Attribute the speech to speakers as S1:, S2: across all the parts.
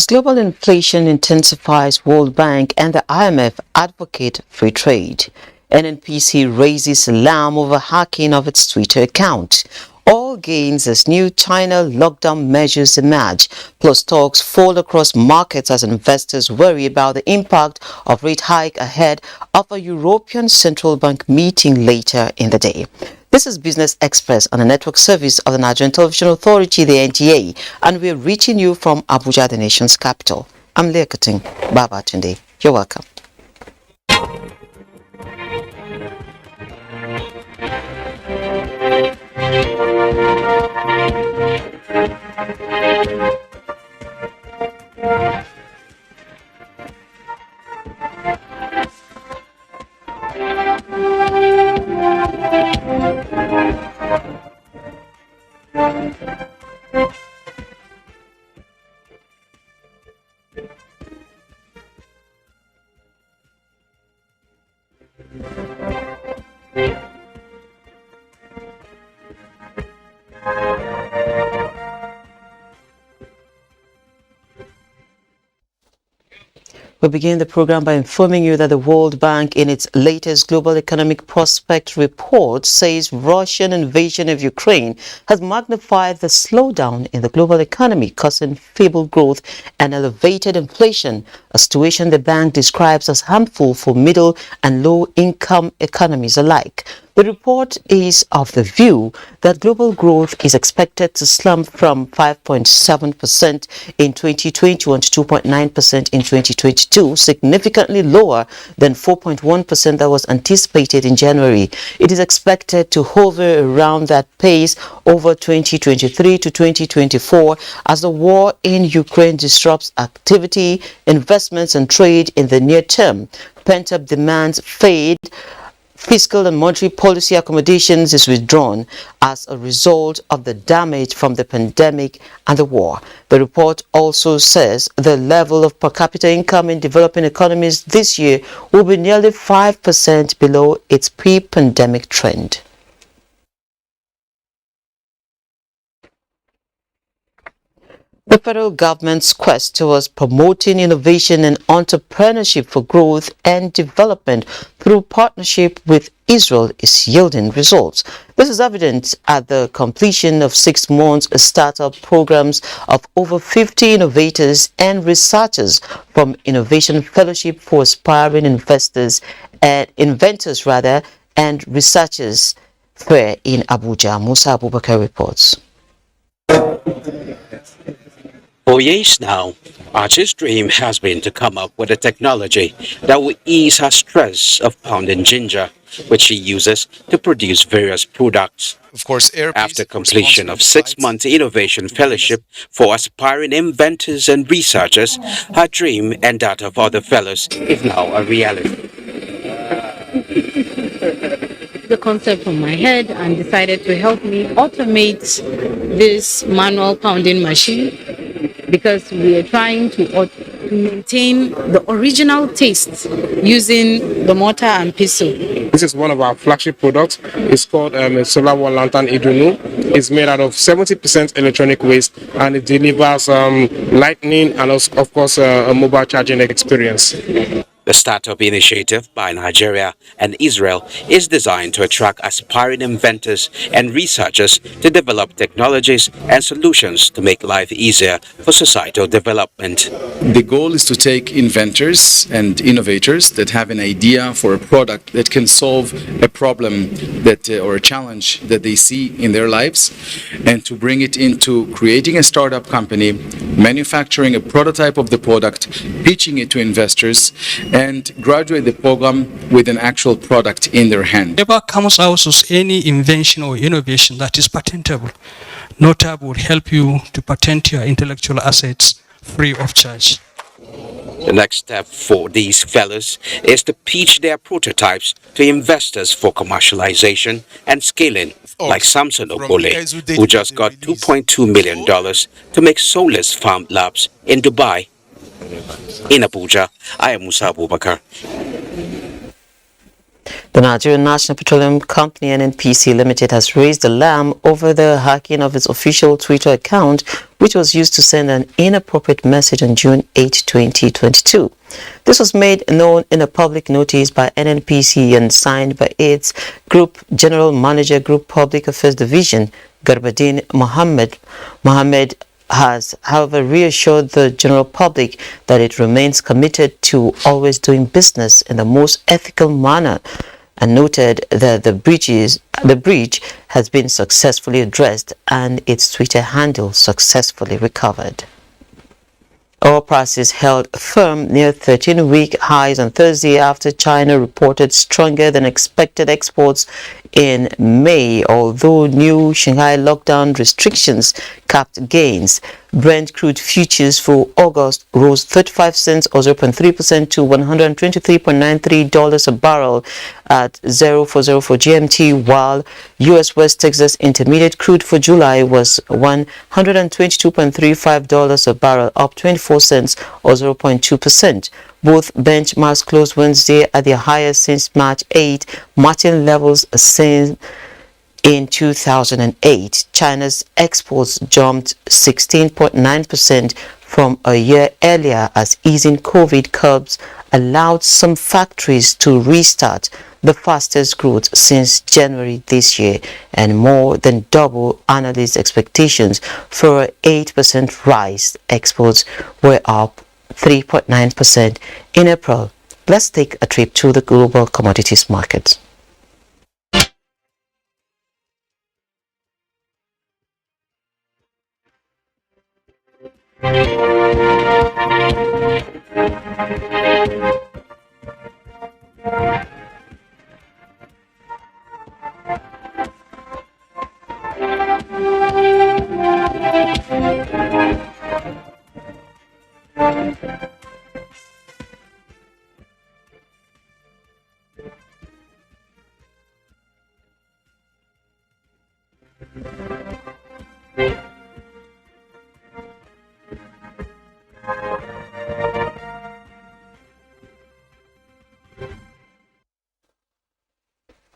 S1: As global inflation intensifies, World Bank and the IMF advocate free trade. NNPC raises alarm over hacking of its Twitter account. All gains as new China lockdown measures emerge, plus talks fall across markets as investors worry about the impact of rate hike ahead of a European Central Bank meeting later in the day. This is Business Express on a network service of the Nigerian Television Authority, the NTA, and we're reaching you from Abuja, the nation's capital. I'm Leah Katung, Babatunde. You're welcome. We begin the program by informing you that the World Bank, in its latest Global Economic Prospect report, says Russian invasion of Ukraine has magnified the slowdown in the global economy, causing feeble growth and elevated inflation, a situation the bank describes as harmful for middle and low-income economies alike. The report is of the view that global growth is expected to slump from 5.7% in 2021 to 2.9% in 2022, significantly lower than 4.1% that was anticipated in January. It is expected to hover around that pace over 2023 to 2024 as the war in Ukraine disrupts activity, investments and trade in the near term. Pent-up demands fade. Fiscal and monetary policy accommodations is withdrawn as a result of the damage from the pandemic and the war. The report also says the level of per capita income in developing economies this year will be nearly 5% below its pre-pandemic trend. The federal government's quest towards promoting innovation and entrepreneurship for growth and development through partnership with Israel is yielding results. This is evident at the completion of 6 months startup programs of over 50 innovators and researchers from Innovation Fellowship for aspiring inventors and researchers fair in Abuja. Musa Abubakar reports.
S2: For years now, Archie's dream has been to come up with a technology that will ease her stress of pounding ginger, which she uses to produce various products.
S3: Of course,
S2: after completion of 6-month innovation fellowship for aspiring inventors and researchers, her dream and that of other fellows is now a reality.
S4: The concept from my head and decided to help me automate this manual pounding machine, because we are trying to maintain the original taste using the mortar and pestle.
S5: This is one of our flagship products. It's called Solar One Lantern Idunu. It's made out of 70% electronic waste, and it delivers lightning and of course a mobile charging experience.
S2: The startup initiative by Nigeria and Israel is designed to attract aspiring inventors and researchers to develop technologies and solutions to make life easier for societal development.
S3: The goal is to take inventors and innovators that have an idea for a product that can solve a problem or a challenge that they see in their lives, and to bring it into creating a startup company, manufacturing a prototype of the product, pitching it to investors, and graduate the program with an actual product in their hand.
S6: Whatever comes out of any invention or innovation that is patentable, NOTAB will help you to patent your intellectual assets free of charge.
S2: The next step for these fellows is to pitch their prototypes to investors for commercialization and scaling, like Samson Okole, who just got $2.2 million to make soulless farm labs in Dubai. In Abuja, I am Musa Abubakar.
S1: The Nigerian National Petroleum Company NNPC Limited has raised alarm over the hacking of its official Twitter account, which was used to send an inappropriate message on June 8, 2022. This was made known in a public notice by NNPC and signed by its Group General Manager, Group Public Affairs Division, Garbadin Mohammed. Mohammed has, however, reassured the general public that it remains committed to always doing business in the most ethical manner, and noted that the breach has been successfully addressed and its Twitter handle successfully recovered. Oil prices held firm near 13-week highs on Thursday after China reported stronger than expected exports in May, although new Shanghai lockdown restrictions capped gains. Brent crude futures for August rose 35 cents or 0.3% to $123.93 a barrel at 0404 GMT, while U.S. West Texas Intermediate crude for July was $122.35 a barrel, up 24 cents or 0.2%. Both benchmarks closed Wednesday at their highest since March 8, matching levels seen in 2008. China's exports jumped 16.9% from a year earlier as easing COVID curbs allowed some factories to restart, the fastest growth since January this year, and more than double analysts' expectations for an 8% rise. Exports were up 3.9% in April. Let's take a trip to the global commodities markets.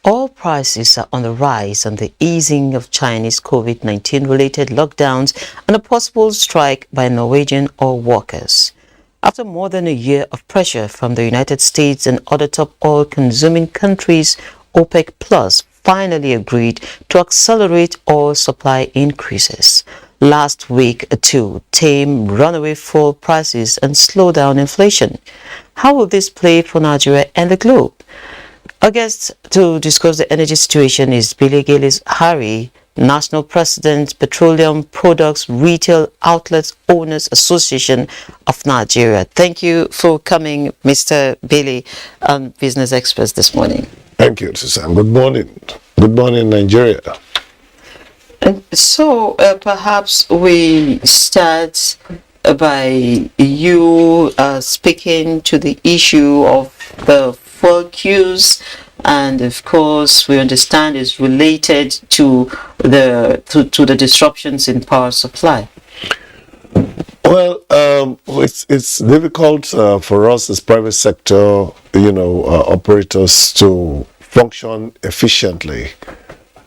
S1: Oil prices are on the rise on the easing of Chinese COVID-19 related lockdowns and a possible strike by Norwegian oil workers. After more than a year of pressure from the United States and other top oil-consuming countries, OPEC Plus finally agreed to accelerate oil supply increases last week to tame runaway fuel prices and slow down inflation. How will this play for Nigeria and the globe? Our guest to discuss the energy situation is Billy Gillis-Harry, National President, Petroleum Products Retail Outlets Owners Association of Nigeria. Thank you for coming, Mr. Billy, Business Express this morning.
S7: Thank you, Susan. Good morning. Good morning, Nigeria.
S1: And so perhaps we start by you speaking to the issue of the fuel queues, and of course we understand is related to the disruptions in power supply.
S7: Well, it's difficult for us as private sector, operators to function efficiently,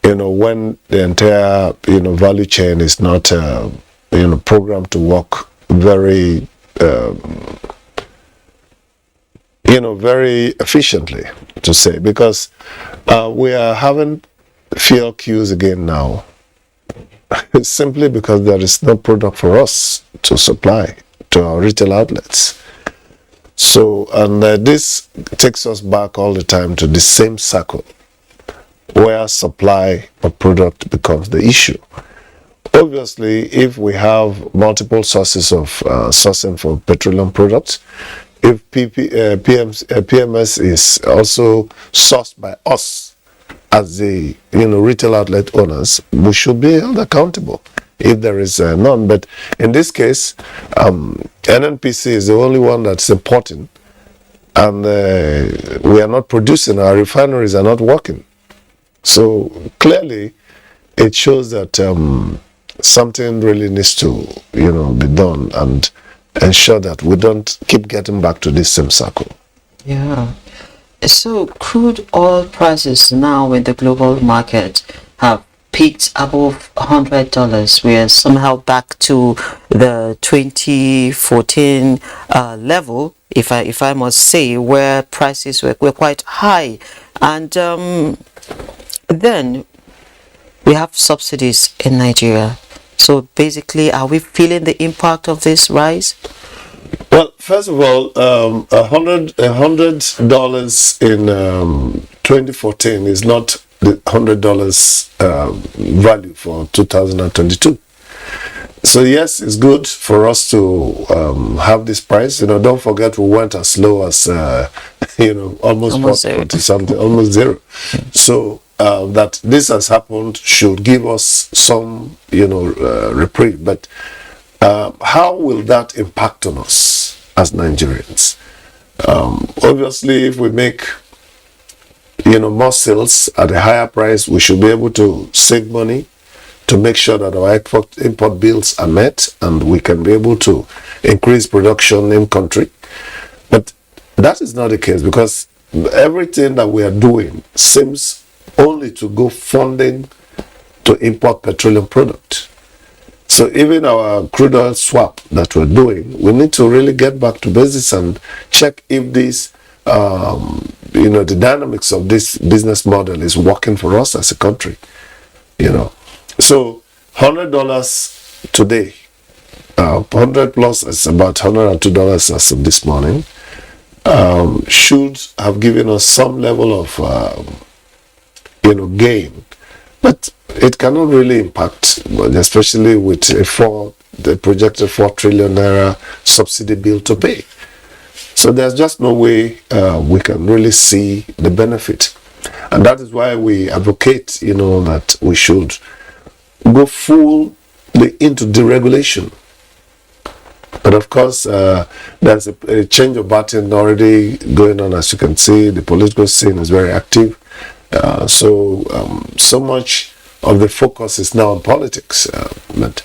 S7: when the entire, value chain is not, programmed to work very, very efficiently, to say, because we are having fuel queues again now. It's simply because there is no product for us to supply to our retail outlets. So, and this takes us back all the time to the same circle, where supply of product becomes the issue. Obviously, if we have multiple sources of sourcing for petroleum products, if PMS is also sourced by us as the retail outlet owners, we should be held accountable if there is none. But in this case, NNPC is the only one that's importing, and we are not producing. Our refineries are not working. So clearly, it shows that something really needs to be done and ensure that we don't keep getting back to this same circle.
S1: Yeah. So crude oil prices now in the global market have peaked above $100. We are somehow back to the 2014 level, if I must say, where prices were quite high. And then we have subsidies in Nigeria. So basically, are we feeling the impact of this rise?
S7: Well, first of all, $100 in 2014 is not the $100 value for 2022. So yes, it's good for us to have this price. Don't forget we went as low as almost 40 something, almost zero. So that this has happened should give us some reprieve. But how will that impact on us as Nigerians? Obviously, if we make more sales at a higher price, we should be able to save money to make sure that our import bills are met, and we can be able to increase production in country. But that is not the case, because everything that we are doing seems only to go funding to import petroleum product. So even our crude oil swap that we're doing, we need to really get back to basics and check if this, the dynamics of this business model is working for us as a country. So $100 today, 100 plus is about $102 as of this morning, should have given us some level of, gain. But it cannot really impact, especially with the projected 4 trillion naira subsidy bill to pay. So there's just no way we can really see the benefit. And that is why we advocate, that we should go fully into deregulation. But of course, there's a change of baton already going on. As you can see, the political scene is very active. So much of the focus is now on politics. But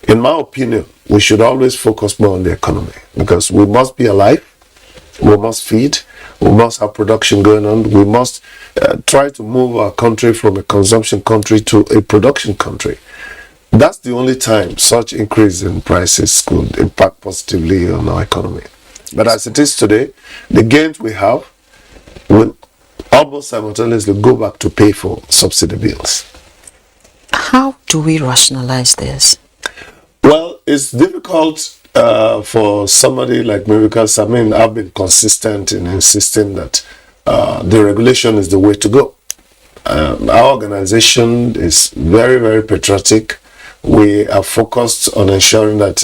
S7: in my opinion, we should always focus more on the economy, because we must be alive, we must feed, we must have production going on, we must try to move our country from a consumption country to a production country. That's the only time such increase in prices could impact positively on our economy. But as it is today, the gains we have will almost simultaneously go back to pay for subsidy bills.
S1: How do we rationalize this?
S7: Well, it's difficult for somebody like me, because I've been consistent in insisting that the regulation is the way to go. Our organization is very, very patriotic. We are focused on ensuring that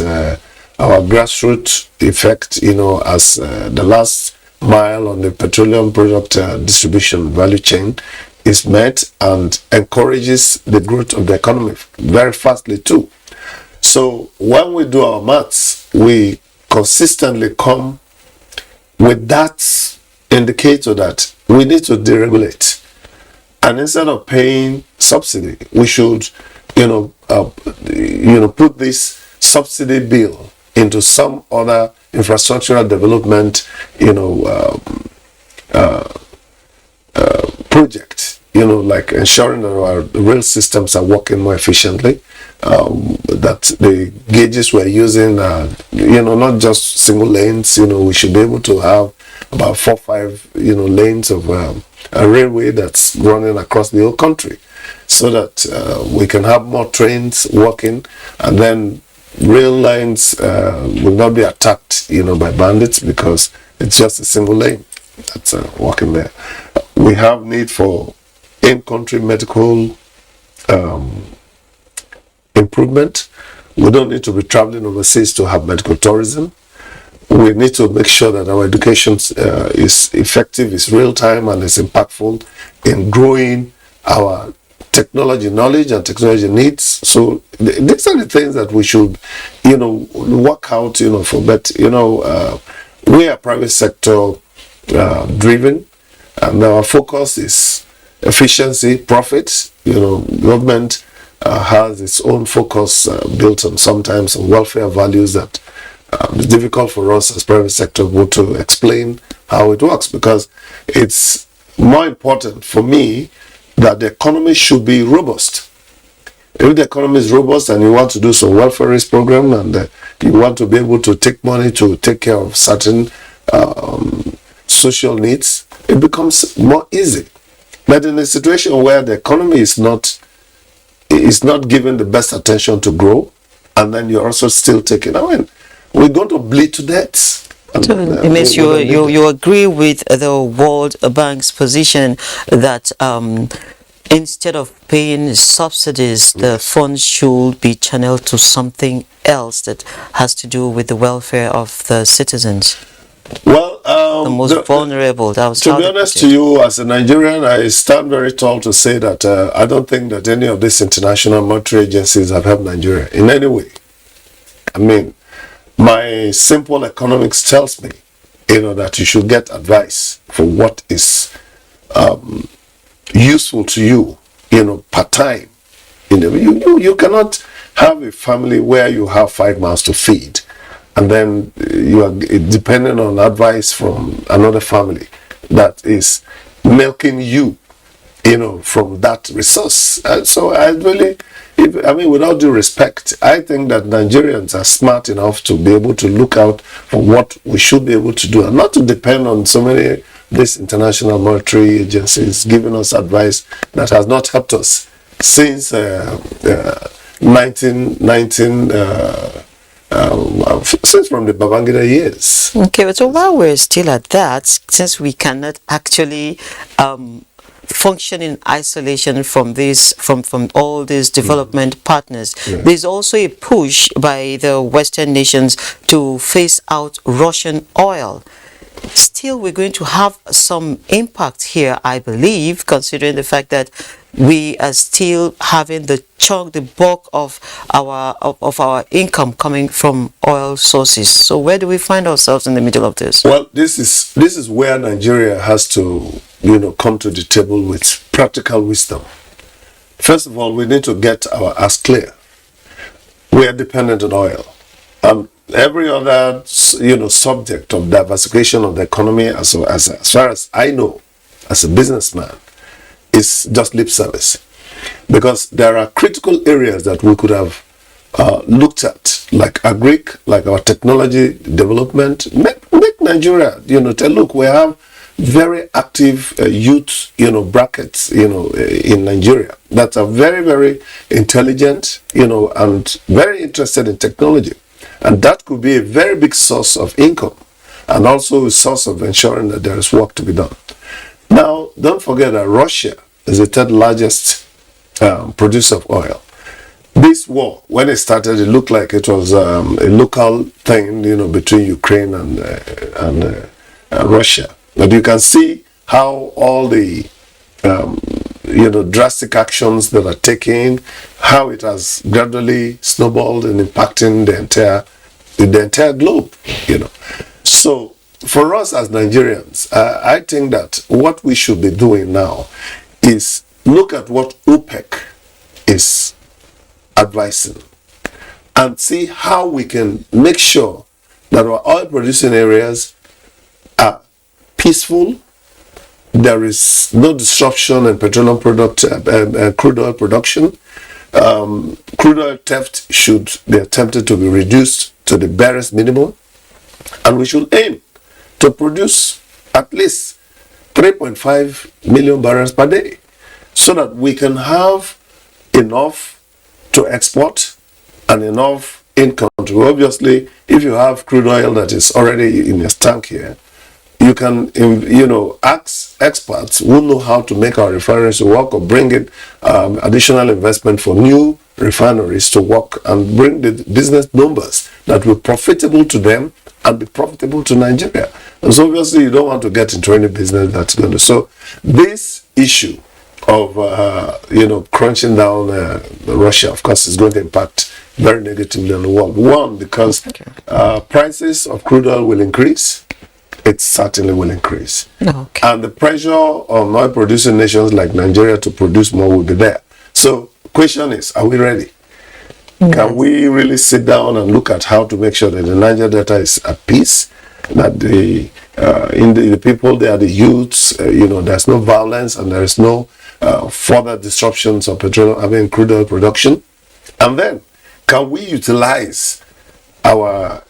S7: our grassroots effect, as the last mile on the petroleum product distribution value chain is met, and encourages the growth of the economy very fastly too. So when we do our maths, we consistently come with that indicator that we need to deregulate. And instead of paying subsidy, we should, put this subsidy bill into some other infrastructural development, project, like ensuring that our rail systems are working more efficiently, that the gauges we're using are, not just single lanes. We should be able to have about 4 or 5, lanes of a railway that's running across the whole country, so that we can have more trains working, and then rail lines will not be attacked, by bandits, because it's just a single lane that's working there. We have need for in-country medical improvement. We don't need to be traveling overseas to have medical tourism. We need to make sure that our education is effective, is real-time, and is impactful in growing our technology knowledge and technology needs. So these are the things that we should, work out, for. But, we are private sector driven, and our focus is efficiency, profits. Government has its own focus built on sometimes on welfare values that it's difficult for us as private sector to explain how it works, because it's more important for me that the economy should be robust. If the economy is robust and you want to do some welfareist program and you want to be able to take money to take care of certain social needs, it becomes more easy. But in a situation where the economy is not given the best attention to grow, and then you're also still taking, we're going to bleed to death.
S1: So it means you agree with the World Bank's position that instead of paying subsidies, the funds should be channeled to something else that has to do with the welfare of the citizens.
S7: Well,
S1: the most vulnerable. That was
S7: to be honest to you, as a Nigerian, I stand very tall to say that I don't think that any of these international monetary agencies have helped Nigeria in any way. I mean, my simple economics tells me, that you should get advice for what is useful to you, part time. You cannot have a family where you have 5 mouths to feed, and then you are dependent on advice from another family that is milking you, from that resource. And so I really, without due respect, I think that Nigerians are smart enough to be able to look out for what we should be able to do and not to depend on so many these international monetary agencies giving us advice that has not helped us since 1919. Since from the Babangida years.
S1: Okay, but so while we're still at that, since we cannot actually function in isolation from this, from all these development partners, there's also a push by the Western nations to phase out Russian oil. Still, we're going to have some impact here, I believe, considering the fact that we are still having the bulk of our income coming from oil sources. So where do we find ourselves in the middle of this?
S7: Well, this is where Nigeria has to, come to the table with practical wisdom. First of all, we need to get our ass clear. We are dependent on oil. Every other, subject of diversification of the economy, as far as I know, as a businessman, is just lip service. Because there are critical areas that we could have looked at, like agric, like our technology development. Make Nigeria, tell, look, we have very active youth, brackets, in Nigeria that are very, very intelligent, and very interested in technology. And that could be a very big source of income and also a source of ensuring that there is work to be done. Now, don't forget that Russia is the third largest producer of oil. This war, when it started, it looked like it was a local thing, between Ukraine and Russia. But you can see how all the drastic actions that are taken, how it has gradually snowballed and impacting the entire globe, So for us as Nigerians, I think that what we should be doing now is look at what OPEC is advising and see how we can make sure that our oil producing areas are peaceful. There is no disruption in petroleum crude oil production. Crude oil theft should be attempted to be reduced to the barest minimum, and we should aim to produce at least 3.5 million barrels per day so that we can have enough to export and enough in country. Obviously, if you have crude oil that is already in your tank here, you can, ask experts who know how to make our refineries work or bring in additional investment for new refineries to work and bring the business numbers that will be profitable to them and be profitable to Nigeria. And so obviously you don't want to get into any business that's going to. So this issue of, crunching down Russia, of course, is going to impact very negatively on the world. One, because prices of crude oil will increase. It certainly will increase.
S1: Okay.
S7: And the pressure on oil producing nations like Nigeria to produce more will be there. So the question is, are we ready? Can we really sit down and look at how to make sure that the Niger Delta is at peace that the people, they are the youths, there's no violence and there is no further disruptions of crude oil production. And then, can we utilize our,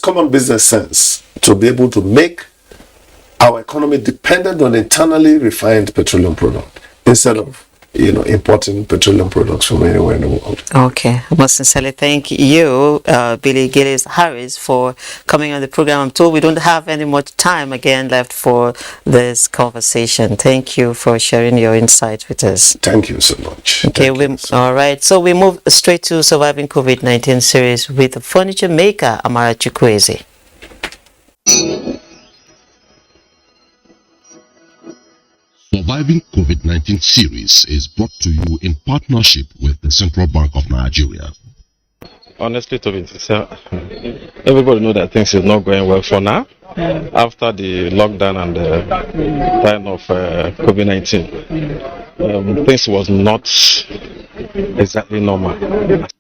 S7: common business sense to be able to make our economy dependent on internally refined petroleum product instead of importing petroleum products from anywhere in the world?
S1: Okay, I must sincerely thank you, Billy Gillis Harris, for coming on the program. I'm told we don't have any much time again left for this conversation. Thank you for sharing your insights with us.
S7: Thank you so much.
S1: Okay, all right. So we move straight to Surviving COVID-19 series with the furniture maker Amara Chukwueze.
S8: Surviving COVID-19 series is brought to you in partnership with the Central Bank of Nigeria.
S9: Honestly, Toby, everybody knows that things is not going well for now. After the lockdown and the time of COVID-19, things was not exactly normal.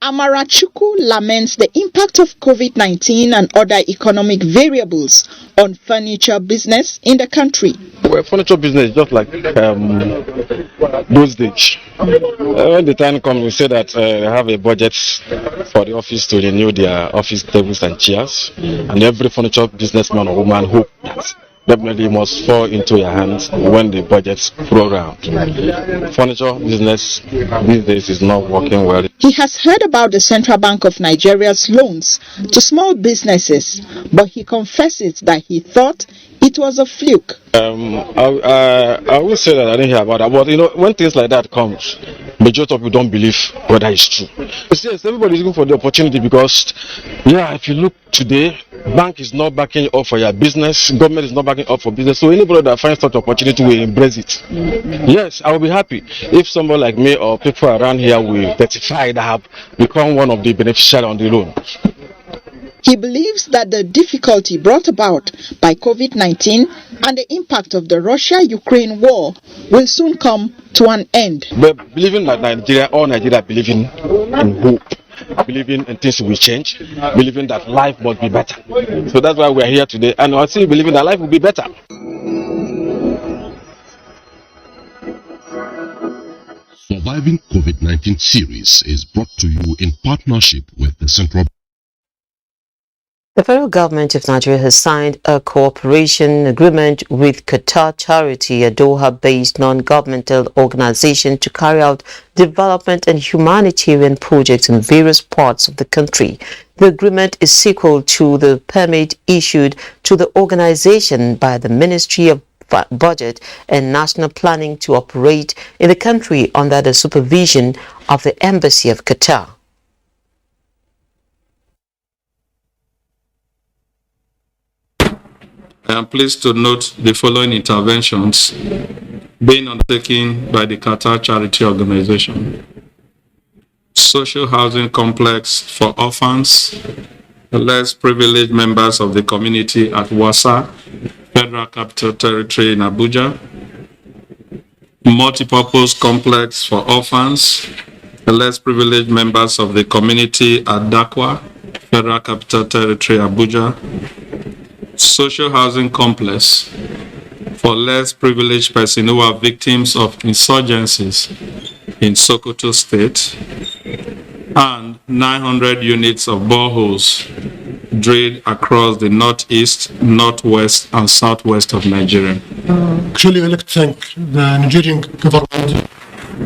S10: Amara Chukwu laments the impact of COVID-19 and other economic variables on furniture business in the country.
S9: Well, furniture business is just like those days. When the time comes, we say that they have a budget for the office to renew their office tables and chairs, and every furniture businessman or woman hope that definitely must fall into your hands when the budgets flow around. Furniture business these days is not working well.
S10: He has heard about the Central Bank of Nigeria's loans to small businesses, but he confesses that he thought it was a fluke.
S9: I will say that I didn't hear about that, but when things like that comes, majority of people don't believe whether it's true. Yes, everybody is looking for the opportunity because, if you look today, bank is not backing up for your business, government is not backing up for business, so anybody that finds such opportunity will embrace it. Yes, I will be happy if someone like me or people around here will testify that have become one of the beneficiaries on the loan.
S10: He believes that the difficulty brought about by COVID-19 and the impact of the Russia-Ukraine war will soon come to an end.
S9: But believing that all Nigeria believing in hope, believing in things will change, believing that life must be better. So that's why we are here today, and I still believing that life will be better.
S8: Surviving COVID-19 series is brought to you in partnership with the Central Bank.
S1: The federal government of Nigeria has signed a cooperation agreement with Qatar Charity, a Doha-based non-governmental organization, to carry out development and humanitarian projects in various parts of the country. The agreement is sequel to the permit issued to the organization by the Ministry of Budget and National Planning to operate in the country under the supervision of the Embassy of Qatar.
S11: I am pleased to note the following interventions being undertaken by the Qatar Charity Organization. Social housing complex for orphans, less privileged members of the community at Wasa, Federal Capital Territory in Abuja. Multipurpose complex for orphans, less privileged members of the community at Dakwa, Federal Capital Territory, Abuja. Social housing complex for less privileged persons who are victims of insurgencies in Sokoto State, and 900 units of boreholes drilled across the northeast, northwest, and southwest of Nigeria.
S12: Actually, I'd like to thank the Nigerian government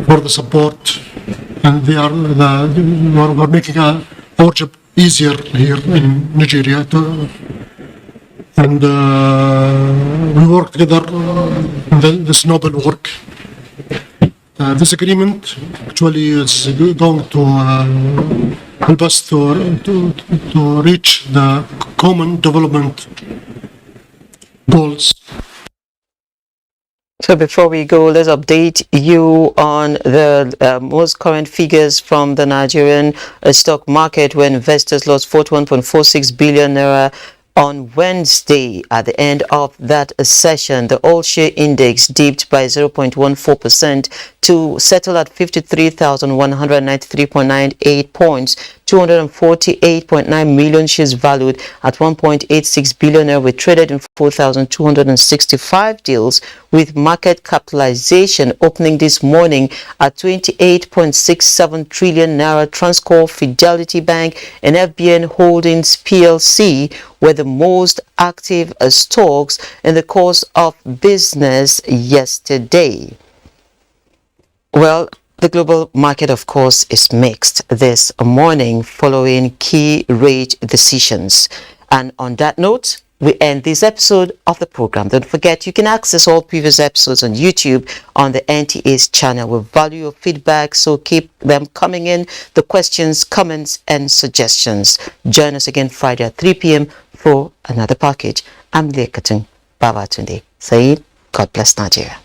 S12: for the support, and they are making our job easier here in Nigeria. And we work together in this noble work. This agreement actually is going to help us to reach the common development goals.
S1: So before we go, let's update you on the most current figures from the Nigerian stock market, where investors lost 41.46 billion naira on Wednesday. At the end of that session, the all-share index dipped by 0.14% to settle at 53,193.98 points. 248.9 million shares valued at 1.86 billion naira were traded in 4,265 deals, with market capitalization opening this morning at 28.67 trillion naira. Transcorp, Fidelity Bank and FBN Holdings PLC were the most active stocks in the course of business yesterday. Well, the global market, of course, is mixed this morning following key rate decisions. And on that note, we end this episode of the program. Don't forget, you can access all previous episodes on YouTube on the NTA's channel. We value your feedback, so keep them coming in, the questions, comments, and suggestions. Join us again Friday at 3 p.m. for another package. I'm Leah Katung, Babatunde, saying, God bless Nigeria.